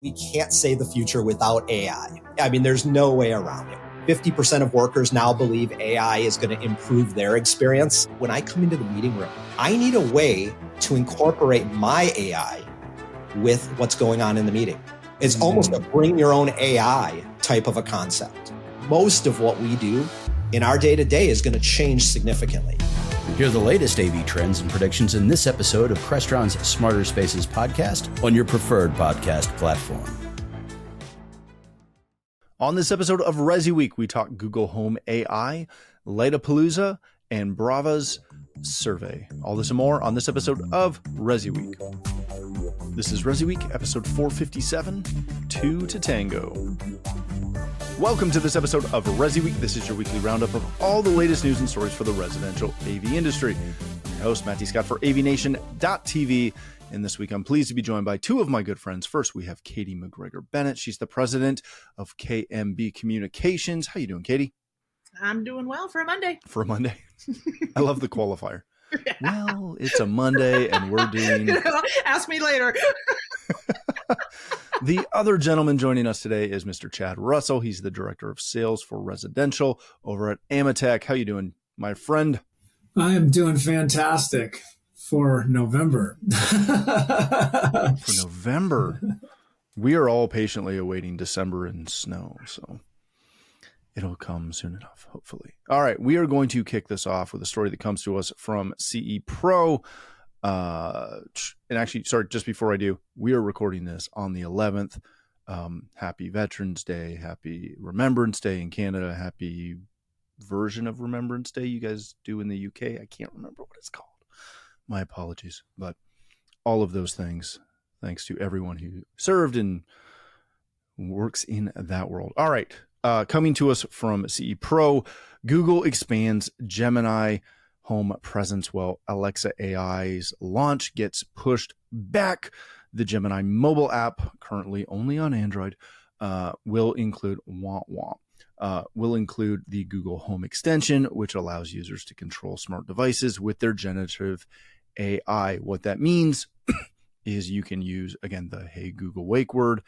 We can't say the future without AI. I mean, there's no way around it. 50% of workers now believe AI is going to improve their experience. When I come into the meeting room, I need a way to incorporate my AI with what's going on in the meeting. It's almost a bring your own AI type of a concept. Most of what we do in our day-to-day is going to change significantly. Hear the latest AV trends and predictions in this episode of Crestron's Smarter Spaces podcast on your preferred podcast platform. On this episode of ResiWeek, we talk Google Home AI, Lightapalooza, and Bravas survey. All this and more on this episode of ResiWeek. This is ResiWeek, episode 457, 2 to Tango. Welcome to this episode of ResiWeek. This is your weekly roundup of all the latest news and stories for the residential AV industry. I'm your host, Matty Scott for AVNation.tv. And this week, I'm pleased to be joined by two of my good friends. First, we have Katye McGregor-Bennett. She's the president of KMB Communications. How you doing, Katie? I'm doing well for a Monday. For a Monday? I love the qualifier. Yeah. Well, it's a Monday and we're doing... Ask me later. The other gentleman joining us today is Mr. Chad Russell. He's the director of sales for residential over at Ametek. How you doing, my friend? I am doing fantastic for November. For November. We are all patiently awaiting December and snow, so it'll come soon enough, hopefully. All right, we are going to kick this off with a story that comes to us from CE Pro. And actually, sorry, just before I do, we are recording this on the 11th. Happy Veterans Day, happy Remembrance Day in Canada, happy version of Remembrance Day you guys do in the UK. I can't remember what it's called. My apologies, but all of those things, thanks to everyone who served and works in that world. All right, coming to us from CE Pro, Google expands Gemini home presence while Alexa AI's launch gets pushed back. The Gemini mobile app, currently only on Android, will include will include the Google Home extension, which allows users to control smart devices with their generative AI. What that means is you can use, again, the Hey Google wake word,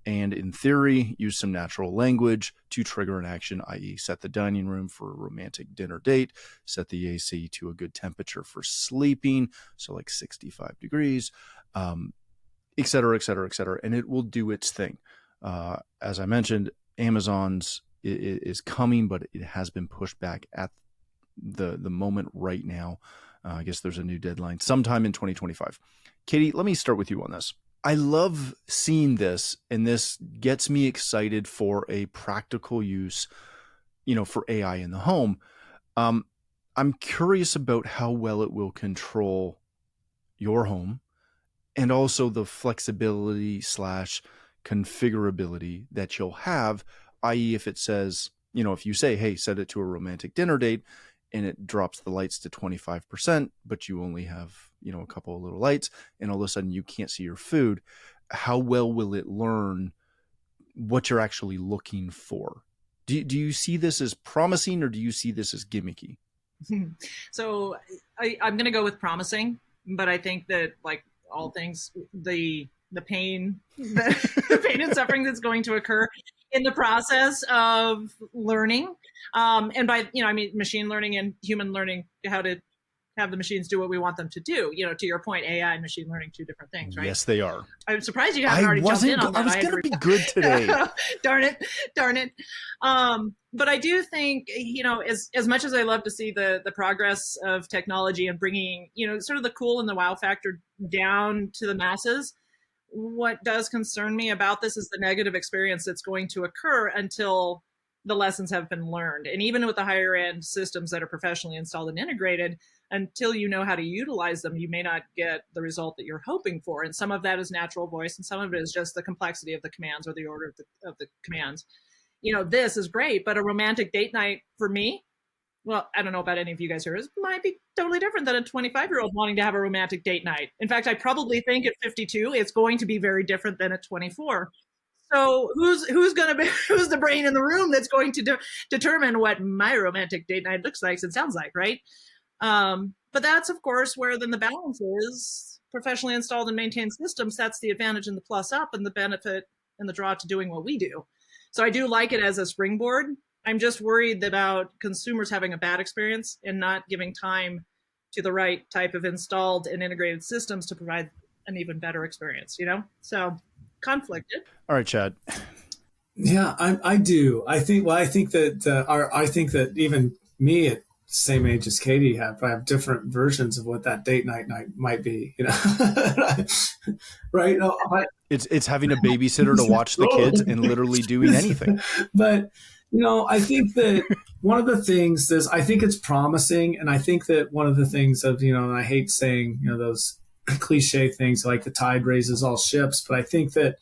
and in theory, use some natural language to trigger an action, i.e. set the dining room for a romantic dinner date, set the AC to a good temperature for sleeping, so like 65 degrees, et cetera, et cetera, et cetera. And it will do its thing. As I mentioned, Amazon's is coming, but it has been pushed back at the moment right now. I guess there's a new deadline sometime in 2025. Katie, let me start with you on this. I love seeing this, and this gets me excited for a practical use, for AI in the home. I'm curious about how well it will control your home and also the flexibility / configurability that you'll have, i.e. if it says, if you say, hey, set it to a romantic dinner date, and it drops the lights to 25%, but you only have, a couple of little lights, and all of a sudden you can't see your food. How well will it learn what you're actually looking for? Do you see this as promising, or do you see this as gimmicky? So I'm going to go with promising, but I think that, like all things, the pain, the pain and suffering that's going to occur in the process of learning, and by machine learning and human learning, how to have the machines do what we want them to do. To your point, AI and machine learning, two different things, right? Yes, they are. I'm surprised you haven't already jumped in on that. I was going to be good today. Darn it. But I do think, as much as I love to see the progress of technology and bringing, sort of the cool and the wow factor down to the masses, what does concern me about this is the negative experience that's going to occur until the lessons have been learned. And even with the higher end systems that are professionally installed and integrated, until you know how to utilize them, you may not get the result that you're hoping for. And some of that is natural voice, and some of it is just the complexity of the commands or the order of the commands. This is great, but a romantic date night for me, well, I don't know about any of you guys here, it might be totally different than a 25-year-old wanting to have a romantic date night. In fact, I probably think at 52, it's going to be very different than at 24. So who's the brain in the room that's going to determine what my romantic date night looks like and sounds like, right? But that's, of course, where then the balance is professionally installed and maintained systems. That's the advantage and the plus up, and the benefit and the draw to doing what we do. So I do like it as a springboard. I'm just worried about consumers having a bad experience and not giving time to the right type of installed and integrated systems to provide an even better experience, So conflicted. All right, Chad. Yeah, I do. I think that even me at same age as Katie I have different versions of what that date night might be, right? No, It's having a babysitter to watch the kids and literally doing anything. But, I think that one of the things is, I think it's promising. And I think that one of the things of, and I hate saying, those cliche things like the tide raises all ships, but I think that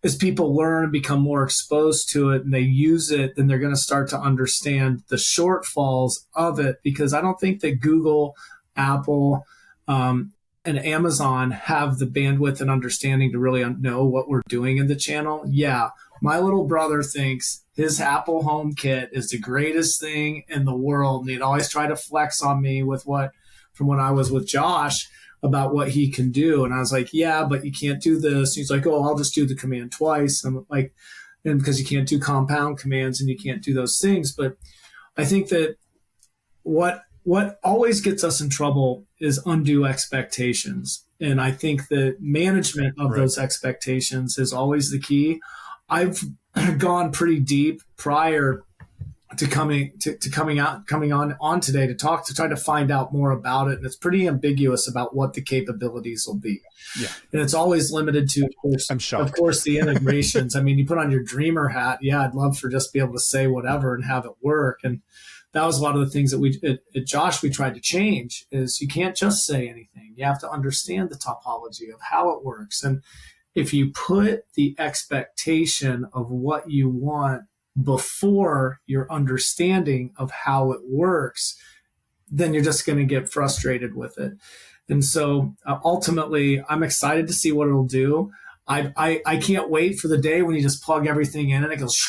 as people learn and become more exposed to it and they use it, then they're going to start to understand the shortfalls of it, because I don't think that Google, Apple, and Amazon have the bandwidth and understanding to really know what we're doing in the channel. Yeah, my little brother thinks his Apple HomeKit is the greatest thing in the world, and he'd always try to flex on me from when I was with Josh about what he can do. And I was like, yeah, but you can't do this. He's like, oh, I'll just do the command twice. I'm like, and because you can't do compound commands and you can't do those things. But I think that what always gets us in trouble is undue expectations. And I think that management of those expectations is always the key. I've gone pretty deep prior to coming on today to try to find out more about it. And it's pretty ambiguous about what the capabilities will be. Yeah. And it's always limited to, of course, the integrations. I mean, you put on your dreamer hat. Yeah, I'd love for just be able to say whatever and have it work. And that was a lot of the things that at Josh, we tried to change is you can't just say anything. You have to understand the topology of how it works. And if you put the expectation of what you want before your understanding of how it works, then you're just going to get frustrated with it. And so ultimately, I'm excited to see what it'll do. I can't wait for the day when you just plug everything in and it goes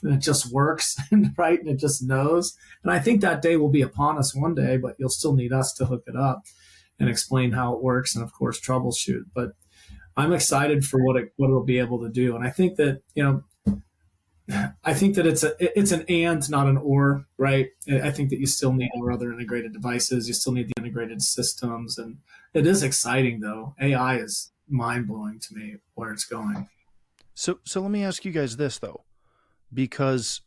and it just works, right? And it just knows. And I think that day will be upon us one day, but you'll still need us to hook it up and explain how it works and, of course, troubleshoot. But I'm excited for what it'll be able to do. And I think that, it's an and, not an or, right? I think that you still need our other integrated devices. You still need the integrated systems. And it is exciting, though. AI is mind-blowing to me where it's going. So let me ask you guys this, though, because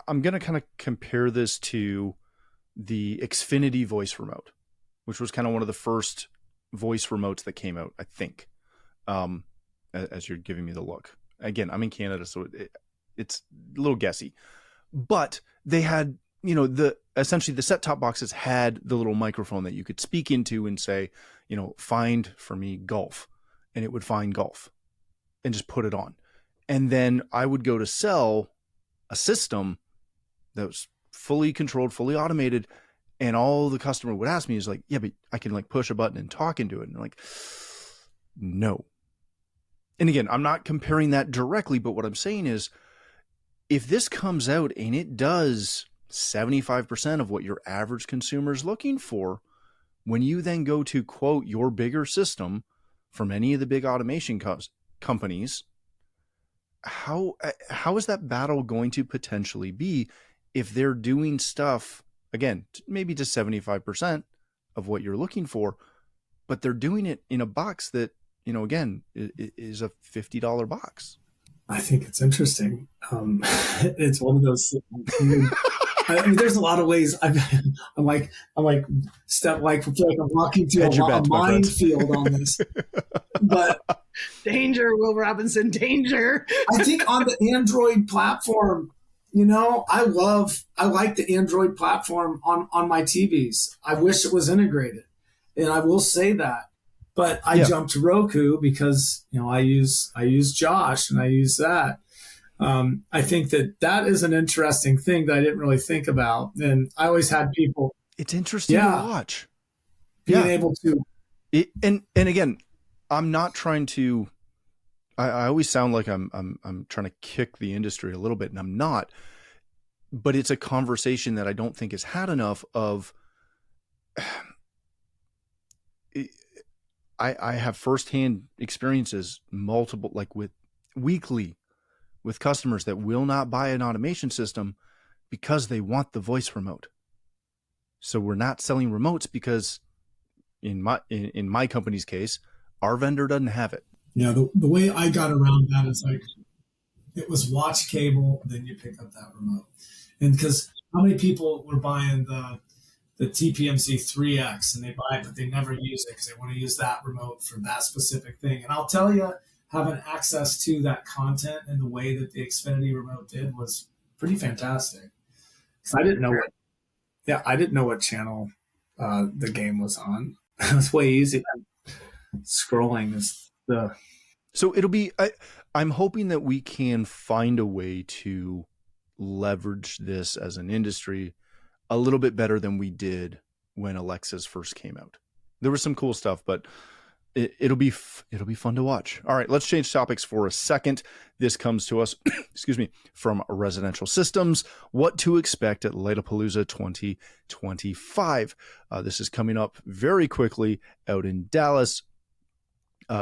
I'm going to kind of compare this to the Xfinity voice remote, which was kind of one of the first voice remotes that came out, I think, as you're giving me the look. Again, I'm in Canada, so it's a little guessy, but they had, essentially the set-top boxes had the little microphone that you could speak into and say, find for me golf, and it would find golf and just put it on. And then I would go to sell a system that was fully controlled, fully automated. And all the customer would ask me is like, yeah, but I can like push a button and talk into it. And I'm like, no. And again, I'm not comparing that directly, but what I'm saying is, if this comes out and it does 75% of what your average consumer is looking for, when you then go to quote your bigger system from any of the big automation companies, how is that battle going to potentially be if they're doing stuff, again, maybe to 75% of what you're looking for, but they're doing it in a box that, again, is a $50 box? I think it's interesting. It's one of those. I mean, there's a lot of ways. I'm like step like I'm walking through a minefield on this. But danger, Will Robinson, danger. I think on the Android platform, I like the Android platform on my TVs. I wish it was integrated, and I will say that. But I jumped to Roku because, I use Josh and I use that. I think that is an interesting thing that I didn't really think about. And I always had people. It's interesting to watch. Being able to. And again, I'm not trying to, I always sound like I'm trying to kick the industry a little bit, and I'm not, but it's a conversation that I don't think is had enough of. I have firsthand experiences, multiple, like with weekly, with customers that will not buy an automation system because they want the voice remote. So we're not selling remotes because in my company's case, our vendor doesn't have it. Yeah, the way I got around that is like, it was watch cable, then you pick up that remote. And because how many people were buying the TPMC 3X and they buy it, but they never use it because they want to use that remote for that specific thing. And I'll tell you, having access to that content in the way that the Xfinity remote did was pretty fantastic. Because I didn't know what channel the game was on. It was way easy. Scrolling is the... So it'll be, I'm hoping that we can find a way to leverage this as an industry a little bit better than we did when Alexas first came out. There was some cool stuff, but it'll be fun to watch. All right, let's change topics for a second. This comes to us, excuse me, from Residential Systems. What to expect at Lightapalooza 2025. This is coming up very quickly out in Dallas.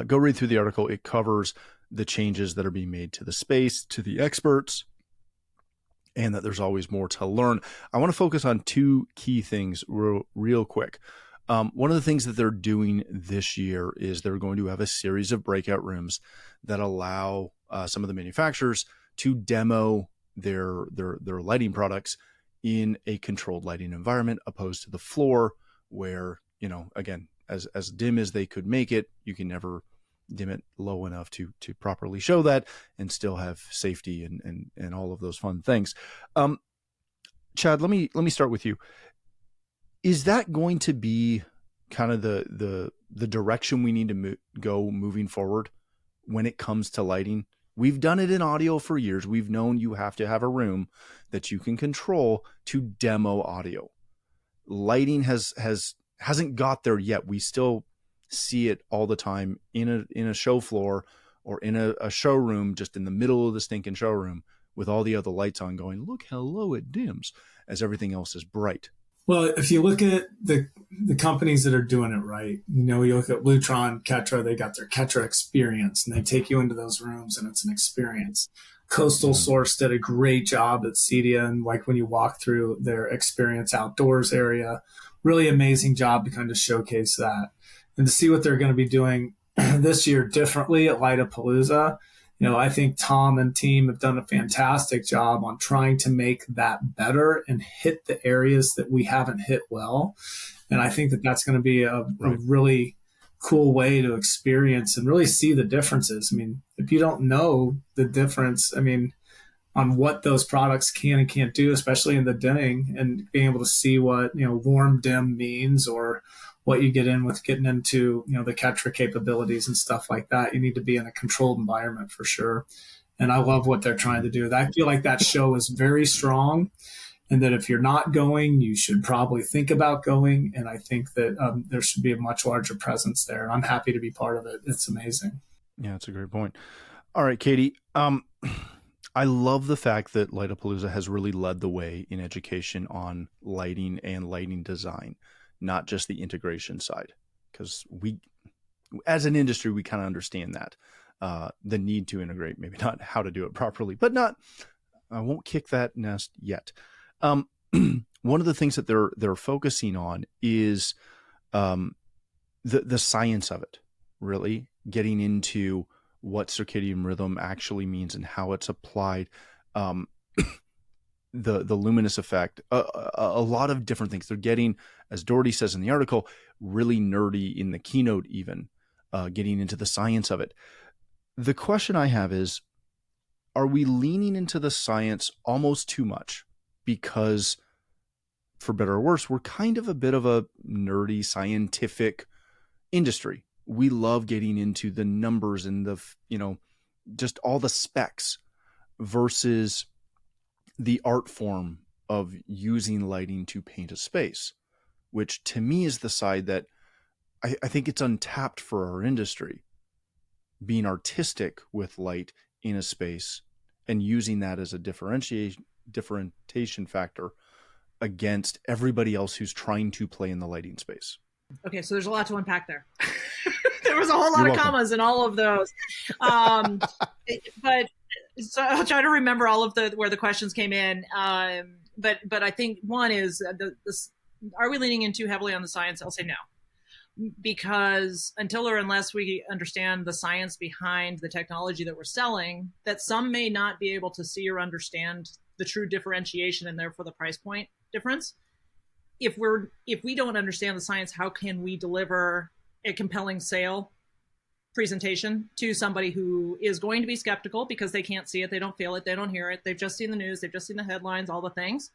Go read through the article. It covers the changes that are being made to the space, to the experts, and that there's always more to learn. I want to focus on two key things real quick. One of the things that they're doing this year is they're going to have a series of breakout rooms that allow some of the manufacturers to demo their lighting products in a controlled lighting environment, opposed to the floor where, again, as dim as they could make it, you can never dim it low enough to properly show that and still have safety and all of those fun things. Chad, let me start with you. Is that going to be kind of the direction we need to go moving forward when it comes to lighting? We've done it in audio for years. We've known you have to have a room that you can control to demo audio. Lighting hasn't got there yet. We still see it all the time in a show floor or in a showroom, just in the middle of the stinking showroom with all the other lights on going, look how low it dims as everything else is bright. Well, if you look at the companies that are doing it right, you look at Lutron, Ketra, they got their Ketra experience and they take you into those rooms and it's an experience. Coastal Source did a great job at CEDIA, and like when you walk through their experience outdoors area, really amazing job to kind of showcase that. And to see what they're going to be doing this year differently at Lightapalooza, I think Tom and team have done a fantastic job on trying to make that better and hit the areas that we haven't hit well. And I think that that's going to be a really cool way to experience and really see the differences. I mean, if you don't know the difference, on what those products can and can't do, especially in the dimming, and being able to see what, warm dim means, or what you get in with getting into, the Ketra capabilities and stuff like that. You need to be in a controlled environment for sure. And I love what they're trying to do. I feel like that show is very strong, and that if you're not going, you should probably think about going. And I think that there should be a much larger presence there. I'm happy to be part of it. It's amazing. Yeah, that's a great point. All right, Katie. I love the fact that Lightapalooza has really led the way in education on lighting and lighting design, not just the integration side, because we, as an industry, we kind of understand that the need to integrate, maybe not how to do it properly, but I won't kick that nest yet. One of the things that they're focusing on is the science of it, really getting into what circadian rhythm actually means and how it's applied, the luminous effect, a lot of different things. They're getting, as Doherty says in the article, really nerdy in the keynote, even getting into the science of it. The question I have is, are we leaning into the science almost too much? Because for better or worse, we're kind of a bit of a nerdy scientific industry. We love getting into the numbers and just all the specs versus the art form of using lighting to paint a space, which to me is the side that I think it's untapped for our industry, being artistic with light in a space and using that as a differentiation factor against everybody else who's trying to play in the lighting space. Okay, so there's a lot to unpack there. There was a whole lot of commas in all of those. But So I'll try to remember all of where the questions came in. But I think one is are we leaning in too heavily on the science? I'll say no. Because until or unless we understand the science behind the technology that we're selling, that some may not be able to see or understand the true differentiation and therefore the price point difference. If we don't understand the science, how can we deliver a compelling sale presentation to somebody who is going to be skeptical because they can't see it, they don't feel it, they don't hear it, they've just seen the news, they've just seen the headlines, all the things.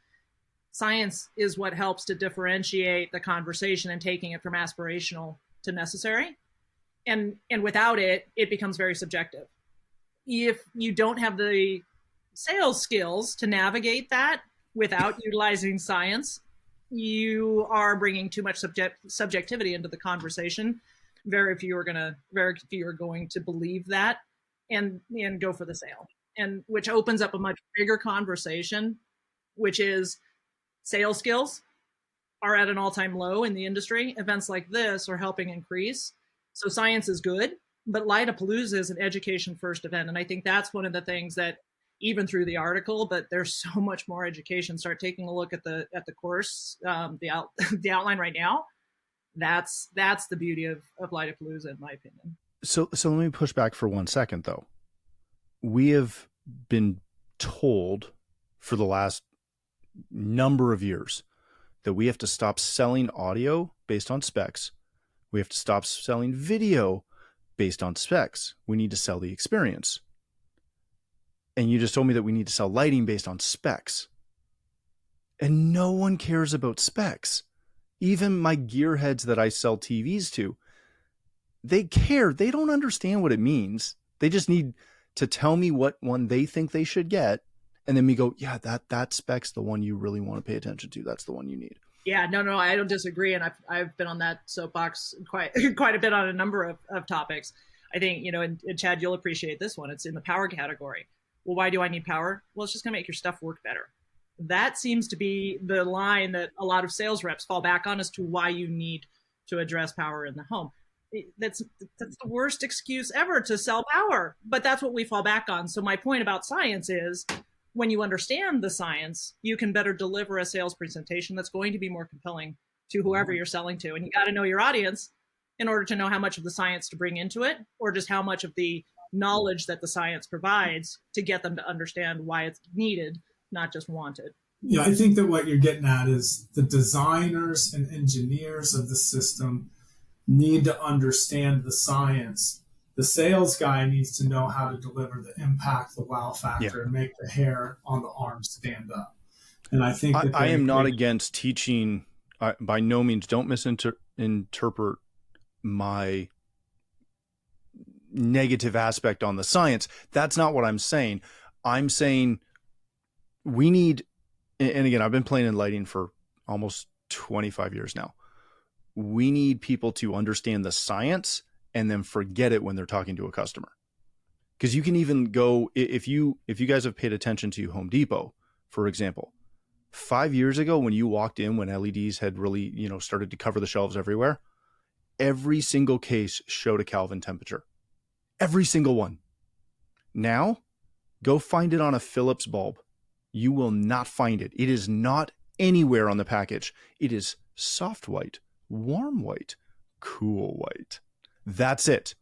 Science is what helps to differentiate the conversation and taking it from aspirational to necessary. And without it, it becomes very subjective. If you don't have the sales skills to navigate that without utilizing science, you are bringing too much subjectivity into the conversation. Very few are going to believe that and go for the sale, and which opens up a much bigger conversation, which is sales skills are at an all-time low in the industry. Events like this are helping increase. So science is good, but Lightapalooza is an education-first event, and I think that's one of the things that even through the article, but there's so much more education. Start taking a look at the course, the outline right now. That's the beauty of Lightapalooza, in my opinion. So let me push back for 1 second, though. We have been told for the last number of years that we have to stop selling audio based on specs. We have to stop selling video based on specs. We need to sell the experience. And you just told me that we need to sell lighting based on specs. And no one cares about specs. Even my gearheads that I sell TVs to, they care. They don't understand what it means. They just need to tell me what one they think they should get. And then we go, yeah, that spec's the one you really want to pay attention to. That's the one you need. Yeah, no, I don't disagree. And I've been on that soapbox quite a bit on a number of topics. I think, and Chad, you'll appreciate this one. It's in the power category. Well, why do I need power? Well, it's just going to make your stuff work better. That seems to be the line that a lot of sales reps fall back on as to why you need to address power in the home. That's the worst excuse ever to sell power, but that's what we fall back on. So my point about science is when you understand the science, you can better deliver a sales presentation that's going to be more compelling to whoever you're selling to. And you got to know your audience in order to know how much of the science to bring into it, or just how much of the knowledge that the science provides to get them to understand why it's needed, not just wanted. Yeah, I think that what you're getting at is the designers and engineers of the system need to understand the science. The sales guy needs to know how to deliver the impact, the wow factor, and make the hair on the arm stand up. And I think that I am not against teaching. By no means, don't misinterpret my negative aspect on the science. That's not what I'm saying. I'm saying we need, and again, I've been playing in lighting for almost 25 years now. We need people to understand the science and then forget it when they're talking to a customer. Because you can even go, if you guys have paid attention to Home Depot, for example, 5 years ago when you walked in, when LEDs had really, started to cover the shelves everywhere, every single case showed a Kelvin temperature. Every single one. Now, go find it on a Philips bulb. You will not find it. It is not anywhere on the package. It is soft white, warm white, cool white. That's it.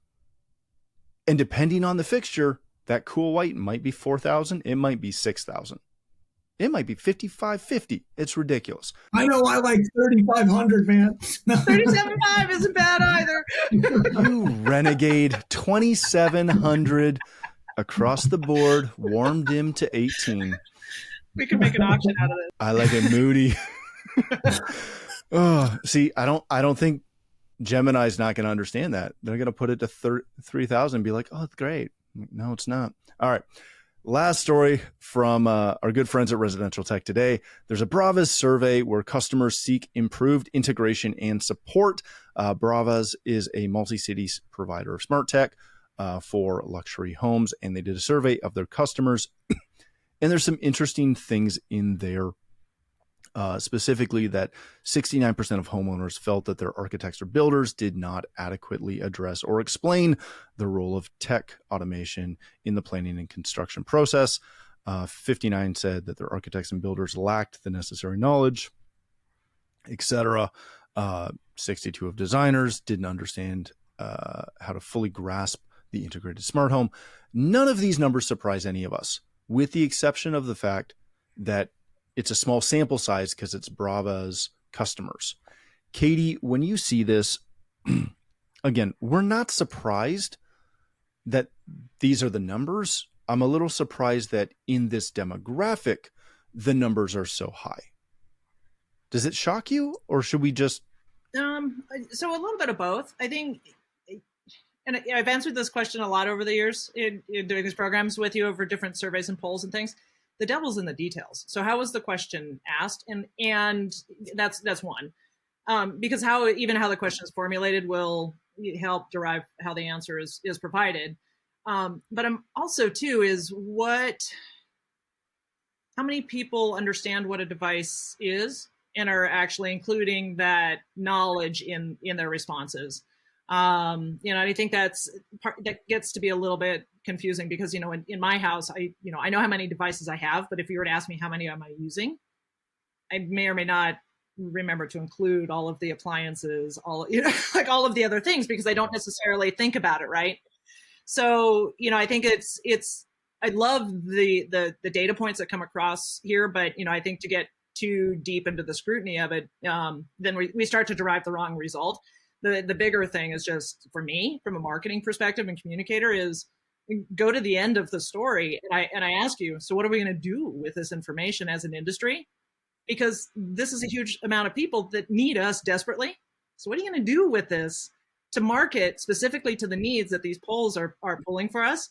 And depending on the fixture, that cool white might be 4,000. It might be 6,000. It might be 5,550. It's ridiculous. I know I like 3,500, man. 37.5 isn't bad either. You renegade. 2,700 across the board, warm dim to 18. We could make an auction out of this. I like it moody. Oh, see, I don't think Gemini's not going to understand that. They're going to put it to 3,000 and be like, oh, it's great. No, it's not. All right. Last story from our good friends at Residential Tech Today. There's a Bravas survey where customers seek improved integration and support. Bravas is a multi-city provider of smart tech for luxury homes, and they did a survey of their customers. And there's some interesting things in there. specifically that 69% of homeowners felt that their architects or builders did not adequately address or explain the role of tech automation in the planning and construction process. 59 said that their architects and builders lacked the necessary knowledge, etc. 62 of designers didn't understand how to fully grasp the integrated smart home. None of these numbers surprise any of us, with the exception of the fact that it's a small sample size because it's Bravas customers. Katie, when you see this, again, we're not surprised that these are the numbers. I'm a little surprised that in this demographic, the numbers are so high. Does it shock you, or should we just... So a little bit of both. I think, and I've answered this question a lot over the years in doing these programs with you over different surveys and polls and things. The devil's in the details. So how was the question asked? And that's one. Because how the question is formulated will help derive how the answer is provided. But I'm also too is how many people understand what a device is and are actually including that knowledge in their responses. I think that gets to be a little bit confusing because, in my house, I know how many devices I have, but if you were to ask me how many am I using, I may or may not remember to include all of the appliances, all of the other things, because I don't necessarily think about it. Right. So, I think I love the data points that come across here, but, I think to get too deep into the scrutiny of it, then we start to derive the wrong result. The bigger thing is just, for me, from a marketing perspective and communicator, is go to the end of the story and I ask you, so what are we going to do with this information as an industry? Because this is a huge amount of people that need us desperately. So what are you going to do with this to market specifically to the needs that these polls are pulling for us?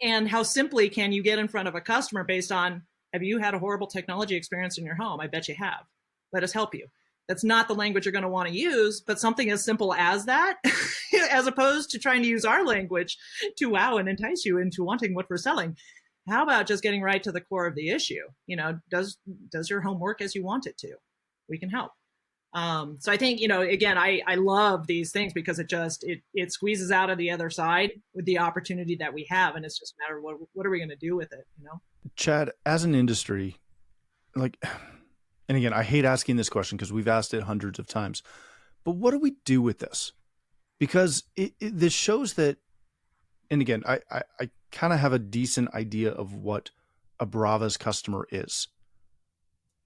And how simply can you get in front of a customer based on, have you had a horrible technology experience in your home? I bet you have. Let us help you. That's not the language you're going to want to use, but something as simple as that, as opposed to trying to use our language to wow and entice you into wanting what we're selling. How about just getting right to the core of the issue? Does your home work as you want it to? We can help. So I think, again, I love these things because it squeezes out of the other side with the opportunity that we have. And it's just a matter of what are we going to do with it? Chad, as an industry, and again, I hate asking this question because we've asked it hundreds of times, but what do we do with this? Because this shows that, and again, I kind of have a decent idea of what a Bravas customer is.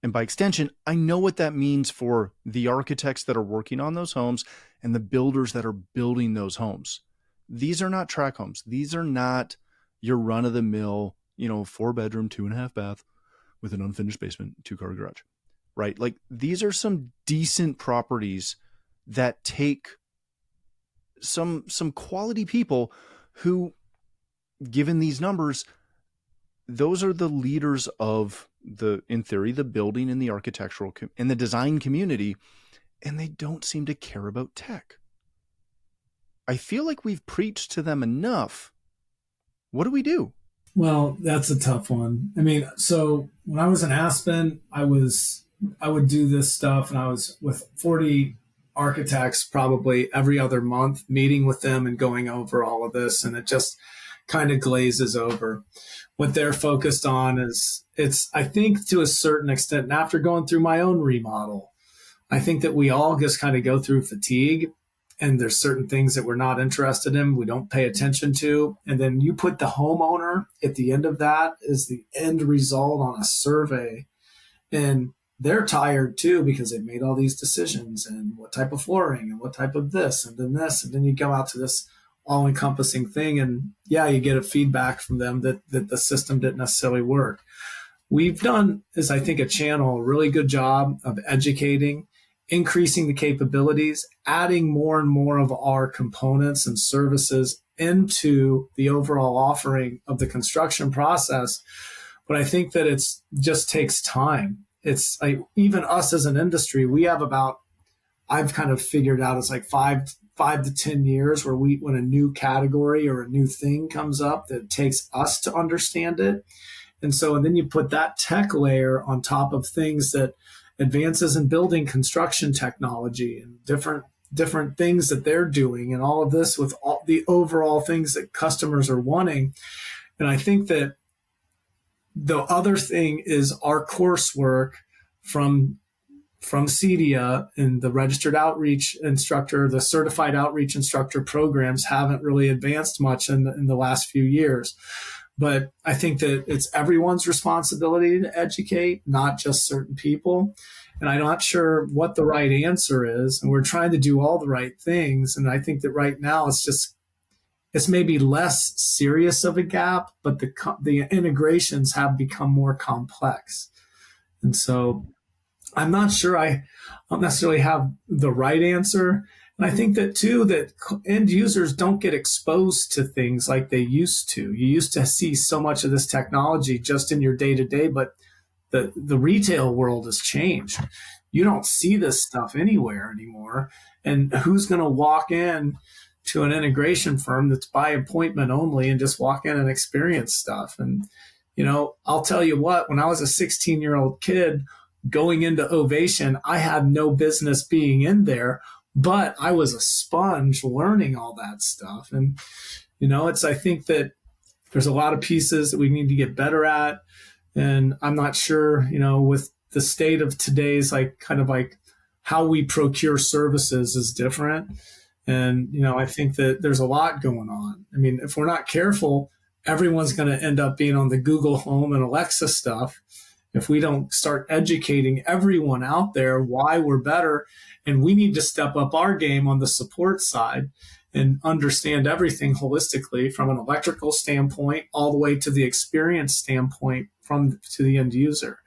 And by extension, I know what that means for the architects that are working on those homes and the builders that are building those homes. These are not track homes. These are not your run-of-the-mill, 4-bedroom, 2.5 bath with an unfinished basement, 2-car garage, right? Like, these are some decent properties that take some quality people who, given these numbers, those are the leaders of in theory, the building and the architectural and the design community, and they don't seem to care about tech. I feel like we've preached to them enough. What do we do? Well, that's a tough one. I mean, so when I was in Aspen, I would do this stuff, and I was with 40 architects probably every other month, meeting with them and going over all of this, and it just kind of glazes over. What they're focused on is, I think to a certain extent, and after going through my own remodel, I think that we all just kind of go through fatigue, and there's certain things that we're not interested in, we don't pay attention to. And then you put the homeowner at the end of that as the end result on a survey. And they're tired too, because they've made all these decisions and what type of flooring and what type of this. And then you go out to this all-encompassing thing, and you get a feedback from them that the system didn't necessarily work. We've done, as I think a channel, a really good job of educating, increasing the capabilities, adding more and more of our components and services into the overall offering of the construction process. But I think that it's just takes time. It's like, even us as an industry, we have about, I've kind of figured out, it's like 5 to 10 years where when a new category or a new thing comes up, that it takes us to understand it. And then you put that tech layer on top of things that advances in building construction technology and different things that they're doing, and all of this with all the overall things that customers are wanting. And I think that the other thing is our coursework from CEDIA and the registered outreach instructor, the certified outreach instructor programs haven't really advanced much in the last few years. But I think that it's everyone's responsibility to educate, not just certain people. And I'm not sure what the right answer is. And we're trying to do all the right things. And I think that right now it's maybe less serious of a gap, but the integrations have become more complex. And so I'm not sure I don't necessarily have the right answer. And I think that too, that end users don't get exposed to things like they used to. You used to see so much of this technology just in your day-to-day, but the retail world has changed. You don't see this stuff anywhere anymore. And who's going to walk in to an integration firm that's by appointment only and just walk in and experience stuff? And, I'll tell you what, when I was a 16-year-old kid going into Ovation, I had no business being in there, but I was a sponge learning all that stuff. And, I think that there's a lot of pieces that we need to get better at. And I'm not sure, with the state of today's, kind of how we procure services is different. And, I think that there's a lot going on. I mean, if we're not careful, everyone's going to end up being on the Google Home and Alexa stuff. If we don't start educating everyone out there why we're better, and we need to step up our game on the support side and understand everything holistically from an electrical standpoint all the way to the experience standpoint to the end user.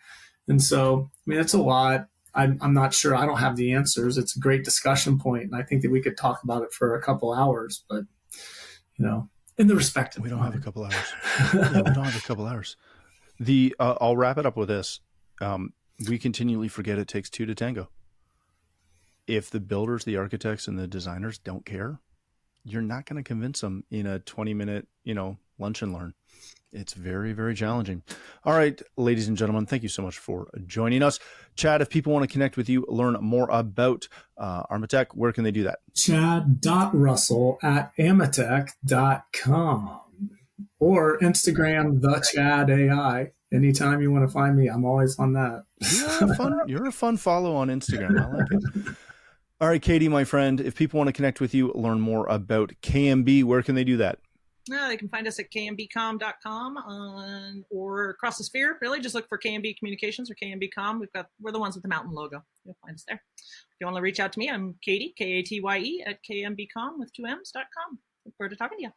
And so, it's a lot. I'm not sure. I don't have the answers. It's a great discussion point, and I think that we could talk about it for a couple hours. But, in the respective, we don't have a couple hours. Yeah, we don't have a couple hours. I'll wrap it up with this. We continually forget it takes two to tango. If the builders, the architects, and the designers don't care, you're not going to convince them in a 20-minute, lunch and learn. It's very, very challenging. All right, ladies and gentlemen, thank you so much for joining us. Chad, if people want to connect with you, learn more about Ametek, where can they do that? chad.russell@ametek.com or Instagram, the Chad AI. Anytime you want to find me, I'm always on that. You're a fun follow on Instagram. I like it. All right, Katie, my friend, if people want to connect with you, learn more about KMB, where can they do that? They can find us at kmbcom.com or across the sphere. Really, just look for KMB Communications or KMB Com. We're the ones with the mountain logo. You'll find us there. If you want to reach out to me, I'm Katie, Katye at kmbcom with 2ms.com. Look forward to talking to you.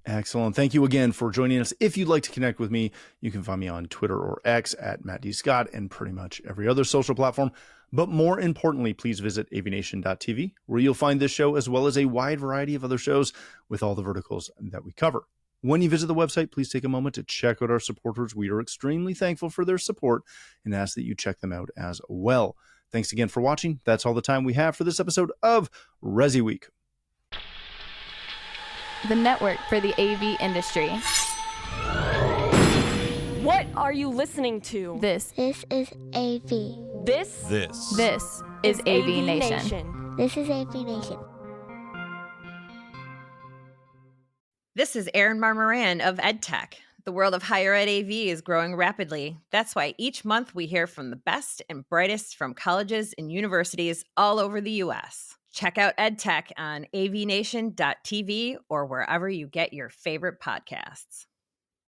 Excellent. Thank you again for joining us. If you'd like to connect with me, you can find me on Twitter or X at Matt D. Scott and pretty much every other social platform. But more importantly, please visit AVNation.tv, where you'll find this show as well as a wide variety of other shows with all the verticals that we cover. When you visit the website, please take a moment to check out our supporters. We are extremely thankful for their support and ask that you check them out as well. Thanks again for watching. That's all the time we have for this episode of ResiWeek, the network for the AV industry. What are you listening to? This is AV. This is AVNation. This is AVNation. This is Erin Marmoran of EdTech. The world of higher ed AV is growing rapidly. That's why each month we hear from the best and brightest from colleges and universities all over the U.S. Check out EdTech on avnation.tv or wherever you get your favorite podcasts.